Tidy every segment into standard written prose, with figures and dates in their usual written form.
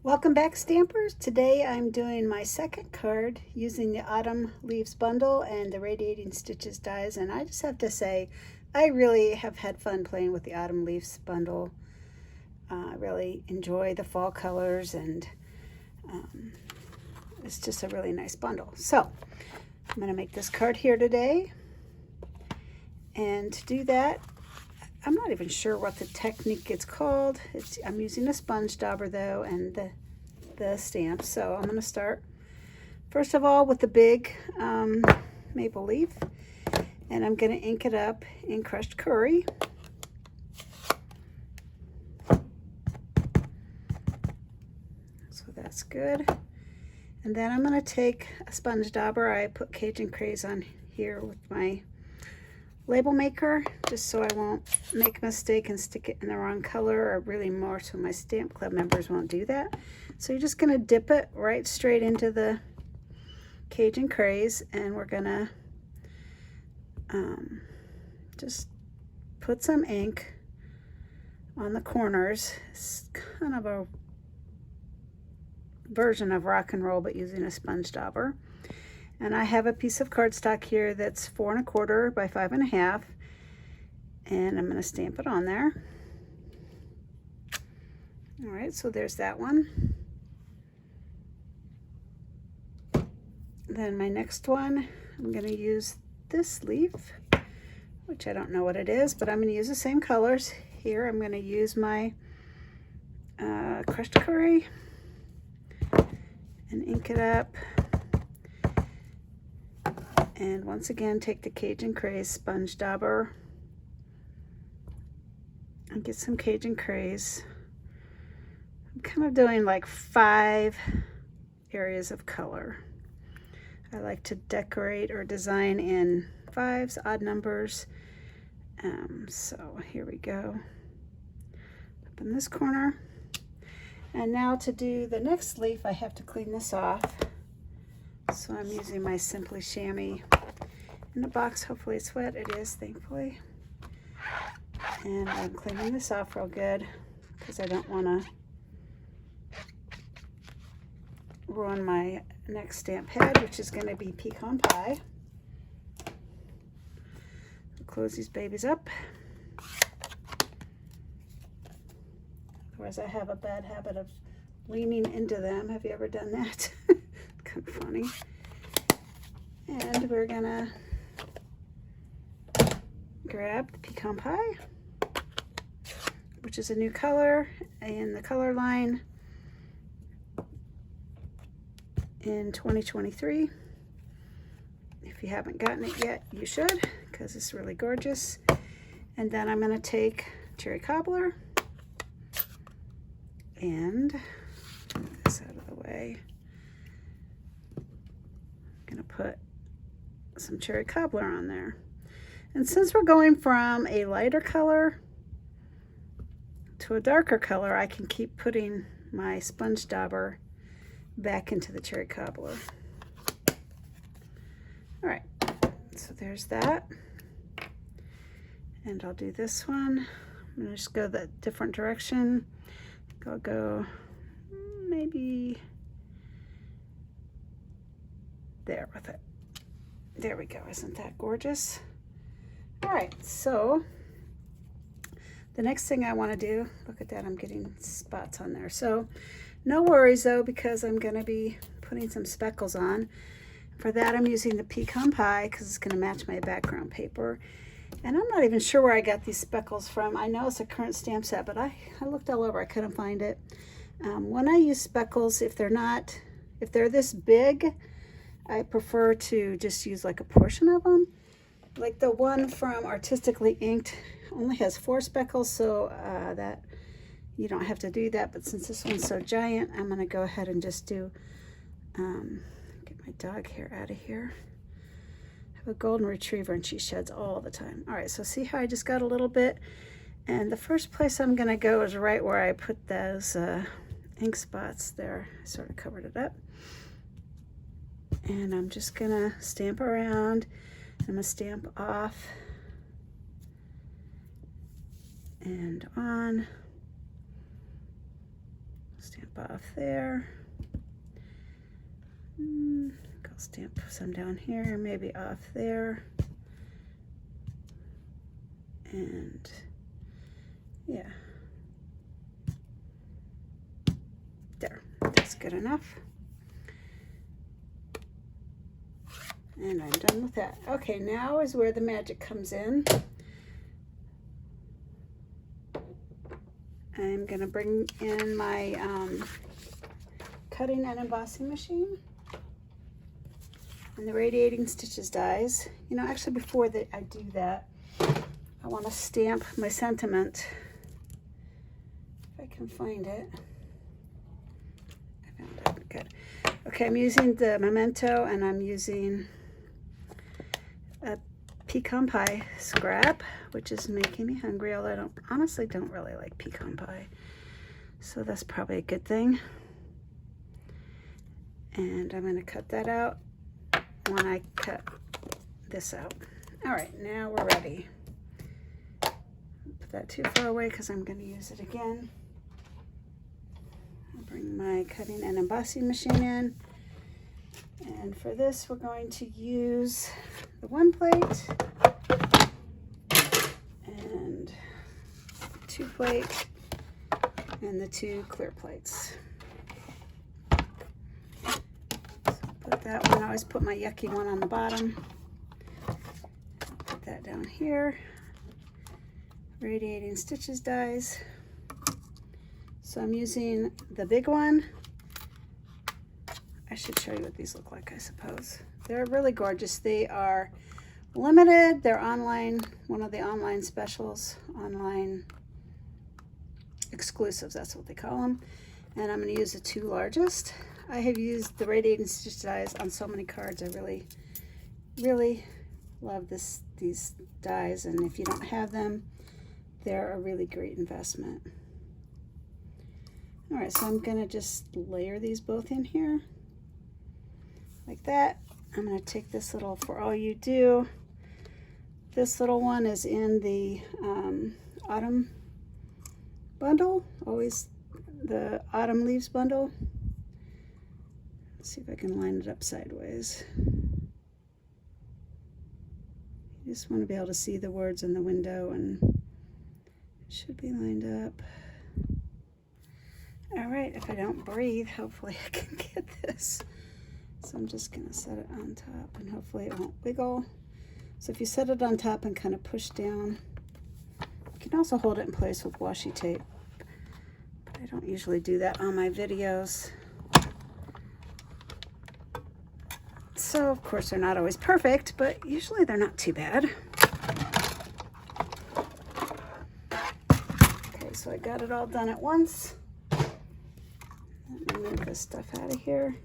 Welcome back, Stampers. Today I'm doing my second card using the Autumn Leaves bundle and the Radiating Stitches dies, and I just have to say I really have had fun playing with the Autumn Leaves bundle. I really enjoy the fall colors, and it's just a really nice bundle. So I'm going to make this card here today, and to do that I'm not even sure what the technique is called. I'm using a sponge dauber though, and the stamps. So I'm going to start first of all with the big maple leaf, and I'm going to ink it up in crushed curry. So that's good. And then I'm going to take a sponge dauber. I put Cajun Craze on here with my label maker just so I won't make a mistake and stick it in the wrong color, or really more so my Stamp Club members won't do that. So you're just going to dip it right straight into the Cajun Craze, and we're going to just put some ink on the corners. It's kind of a version of rock and roll but using a sponge dauber. And I have a piece of cardstock here that's 4 1/4 by 5 1/2, and I'm going to stamp it on there. All right, so there's that one. Then my next one, I'm going to use this leaf, which I don't know what it is, but I'm going to use the same colors. Here I'm going to use my crushed curry and ink it up. And once again, take the Cajun Craze sponge dauber and get some Cajun Craze. I'm kind of doing like 5 areas of color. I like to decorate or design in 5s, odd numbers. So here we go. Up in this corner. And now to do the next leaf, I have to clean this off. So I'm using my Simply Chamois in the box. Hopefully it's wet. It is, thankfully. And I'm cleaning this off real good because I don't want to ruin my next stamp head, which is going to be Pecan Pie. I'll close these babies up. Otherwise I have a bad habit of leaning into them. Have you ever done that? Kind of funny. And we're gonna grab the Pecan Pie, which is a new color in the color line in 2023. If you haven't gotten it yet, you should, because it's really gorgeous. And then I'm going to take Cherry Cobbler and get this out of the way. I'm going to put some Cherry Cobbler on there. And since we're going from a lighter color to a darker color, I can keep putting my sponge dauber back into the Cherry Cobbler. All right, so there's that. And I'll do this one. I'm gonna just go the different direction. I'll go maybe there with it. There we go. Isn't that gorgeous? All right, so the next thing I want to do, look at that, I'm getting spots on there. So no worries though, because I'm going to be putting some speckles on. For that I'm using the Pecan Pie because it's going to match my background paper. And I'm not even sure where I got these speckles from. I know it's a current stamp set, but I looked all over. I couldn't find it. When I use speckles, if they're this big, I prefer to just use like a portion of them. Like the one from Artistically Inked only has 4 speckles, so that you don't have to do that. But since this one's so giant, I'm going to go ahead and just do, get my dog hair out of here. I have a golden retriever and she sheds all the time. All right, so see how I just got a little bit? And the first place I'm going to go is right where I put those ink spots there. I sort of covered it up. And I'm just going to stamp around. I'm going to stamp off and on. Stamp off there. I'll stamp some down here, maybe off there. And yeah, there, that's good enough. And I'm done with that. Okay, now is where the magic comes in. I'm gonna bring in my cutting and embossing machine and the Radiating Stitches dies. You know, actually before I do that, I want to stamp my sentiment. If I can find it. I found it, good. Okay, I'm using the Memento and I'm using a pecan pie scrap, which is making me hungry, although I honestly don't really like pecan pie. So that's probably a good thing. And I'm going to cut that out when I cut this out. All right, now we're ready. Put that too far away because I'm going to use it again. I'll bring my cutting and embossing machine in. And for this, we're going to use the 1 plate and 2 plate and the 2 clear plates. So put that one, I always put my yucky one on the bottom. Put that down here. Radiating Stitches dies. So I'm using the big one. I should show you what these look like, I suppose. They're really gorgeous. They are limited. They're online, one of the online specials, online exclusives, that's what they call them. And I'm going to use the 2 largest. I have used the Radiating Stitch dies on so many cards. I really, really love these dies. And if you don't have them, they're a really great investment. All right, so I'm going to just layer these both in here. Like that. I'm going to take this little For All You Do. This little one is in the autumn bundle, always the autumn leaves bundle. Let's see if I can line it up sideways. You just want to be able to see the words in the window, and it should be lined up. All right, if I don't breathe, hopefully I can get this. So I'm just going to set it on top and hopefully it won't wiggle. So if you set it on top and kind of push down, you can also hold it in place with washi tape. But I don't usually do that on my videos. So of course they're not always perfect, but usually they're not too bad. Okay, so I got it all done at once. Let me move this stuff out of here.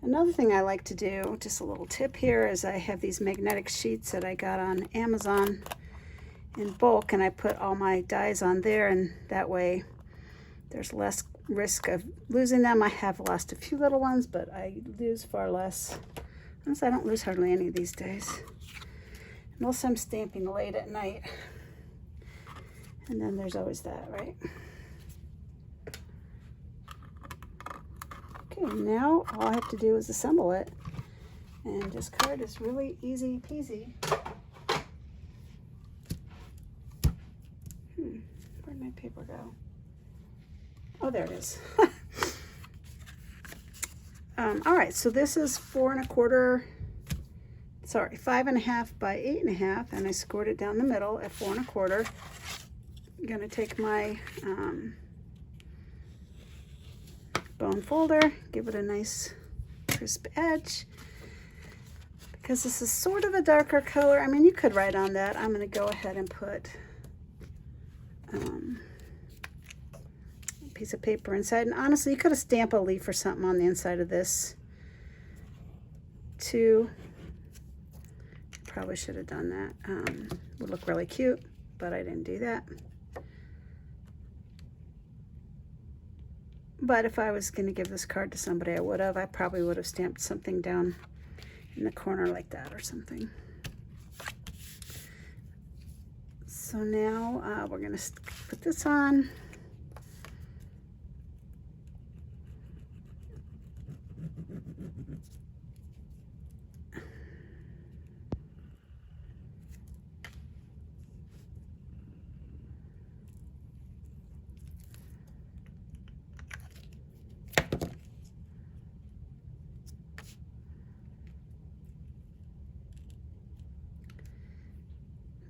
Another thing I like to do, just a little tip here, is I have these magnetic sheets that I got on Amazon in bulk, and I put all my dies on there, and that way there's less risk of losing them. I have lost a few little ones, but I lose far less. Honestly, I don't lose hardly any of these days. Unless I'm stamping late at night. And then there's always that, right? Okay, now all I have to do is assemble it. And this card is really easy peasy. Where'd my paper go? Oh, there it is. All right, so this is 5 1/2 by 8 1/2, and I scored it down the middle at 4 1/4. I'm gonna take my bone folder, give it a nice crisp edge. Because this is sort of a darker color, I mean, you could write on that. I'm gonna go ahead and put a piece of paper inside. And honestly, you could have stamped a leaf or something on the inside of this too. Probably should have done that. Would look really cute, but I didn't do that. But if I was going to give this card to somebody, I probably would have stamped something down in the corner like that or something. So now we're going to put this on.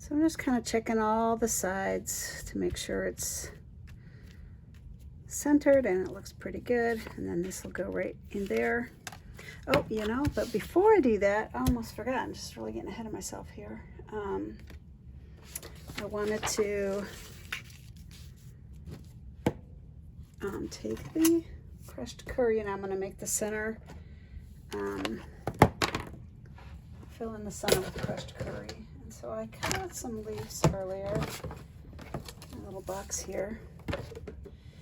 So I'm just kind of checking all the sides to make sure it's centered and it looks pretty good. And then this will go right in there. Oh, you know, but before I do that, I almost forgot. I'm just really getting ahead of myself here. I wanted to take the crushed curry and I'm going to make the center, fill in the center with crushed curry. And so I cut some leaves earlier in a little box here.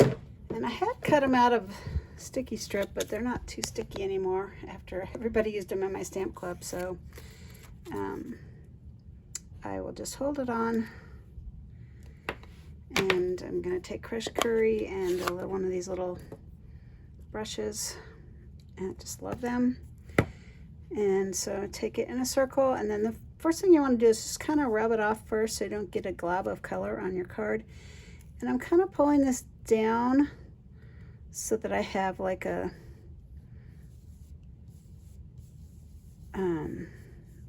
And I had cut them out of sticky strip, but they're not too sticky anymore after everybody used them in my stamp club. So I will just hold it on, and I'm going to take crushed curry and one of these little brushes, and I just love them. And so take it in a circle, and then the first thing you want to do is just kind of rub it off first so you don't get a glob of color on your card. And I'm kind of pulling this down so that I have like a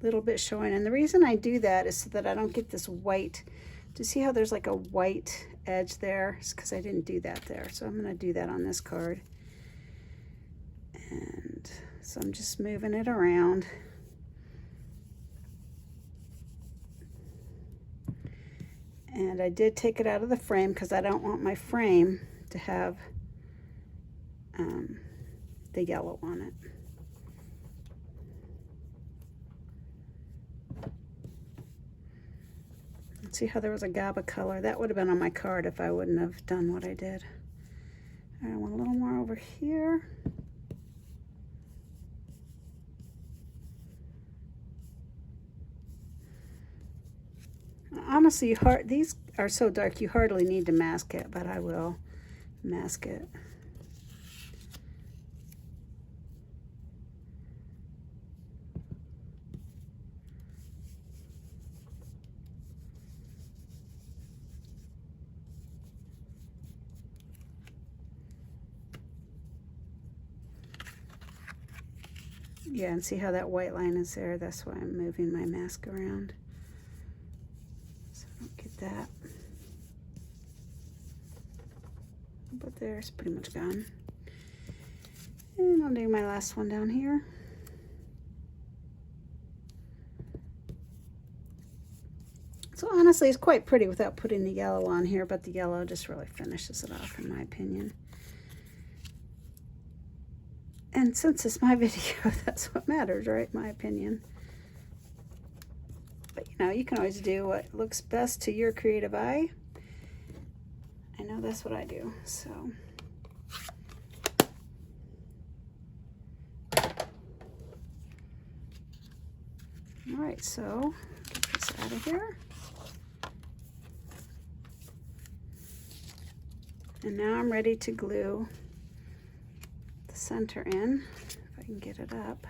little bit showing. And the reason I do that is so that I don't get this white. Do you see how there's like a white edge there? It's because I didn't do that there. So I'm going to do that on this card. And so I'm just moving it around. And I did take it out of the frame because I don't want my frame to have the yellow on it. See how there was a gob of color? That would have been on my card if I wouldn't have done what I did. I want a little more over here. Honestly, these are so dark you hardly need to mask it, but I will mask it. Yeah, and see how that white line is there? That's why I'm moving my mask around. So I don't get that. But there's pretty much gone. And I'll do my last one down here. So honestly, it's quite pretty without putting the yellow on here, but the yellow just really finishes it off in my opinion. And since it's my video, that's what matters, right? My opinion. But you know, you can always do what looks best to your creative eye. I know that's what I do, so. All right, so get this out of here. And now I'm ready to glue the center in, if I can get it up.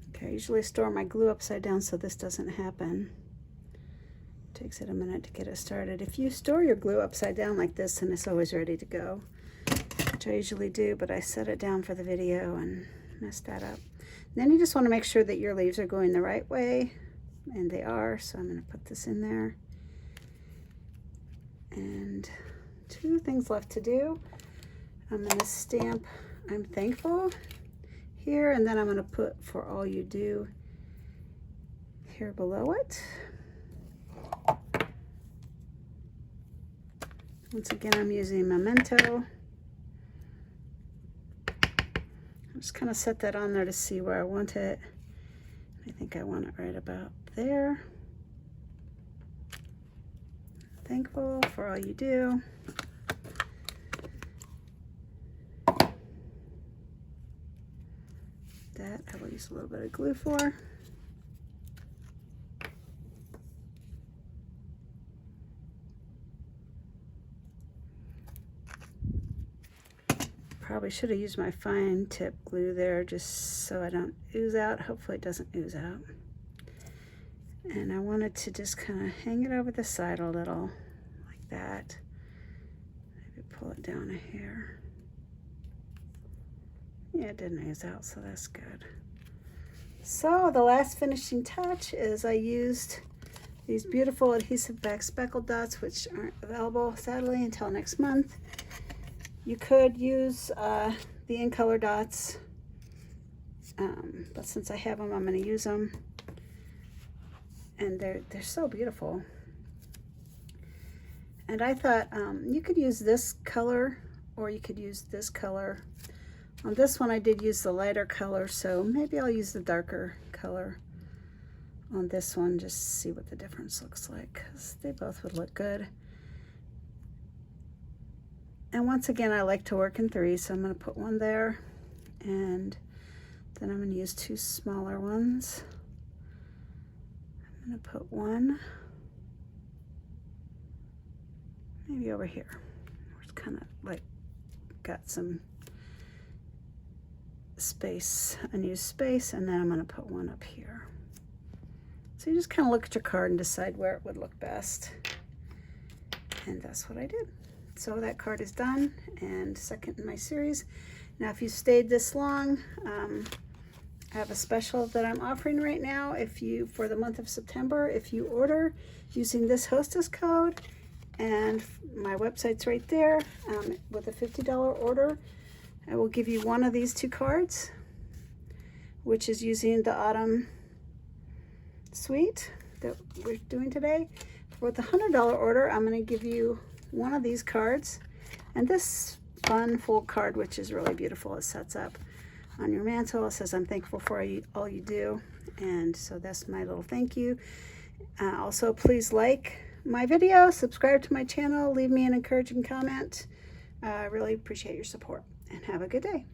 Okay, I usually store my glue upside down so this doesn't happen. It takes it a minute to get it started. If you store your glue upside down like this, then it's always ready to go, which I usually do, but I set it down for the video and messed that up. Then you just want to make sure that your leaves are going the right way, and they are, so I'm going to put this in there. And two things left to do. I'm going to stamp I'm thankful here, and then I'm going to put for all you do here below it. Once again, I'm using Memento. Just kind of set that on there to see where I want it. I think I want it right about there. Thankful for all you do. I will use a little bit of glue for. Probably should have used my fine tip glue there just so I don't ooze out. Hopefully it doesn't ooze out. And I wanted to just kind of hang it over the side a little, like that. Maybe pull it down a hair. Yeah, it didn't ooze out, so that's good. So the last finishing touch is I used these beautiful adhesive back speckled dots, which aren't available, sadly, until next month. You could use the in color dots, but since I have them, I'm going to use them. And they're so beautiful. And I thought you could use this color or you could use this color. On this one I did use the lighter color, so maybe I'll use the darker color on this one just to see what the difference looks like, because they both would look good. And once again, I like to work in threes, so I'm going to put one there, and then I'm going to use two smaller ones. I'm going to put one maybe over here, where it's kind of like got some space, unused space, and then I'm going to put one up here. So you just kind of look at your card and decide where it would look best. And that's what I did. So that card is done, and second in my series. Now if you stayed this long, I have a special that I'm offering right now. For the month of September, if you order using this hostess code, and my website's right there, with a $50 order, I will give you one of these two cards, which is using the Autumn Suite that we're doing today. With the $100 order, I'm going to give you one of these cards, and this fun fold card, which is really beautiful. It sets up on your mantle. It says, "I'm thankful for all you do," and so that's my little thank you. Also, please like my video, subscribe to my channel, leave me an encouraging comment. I really appreciate your support, and have a good day.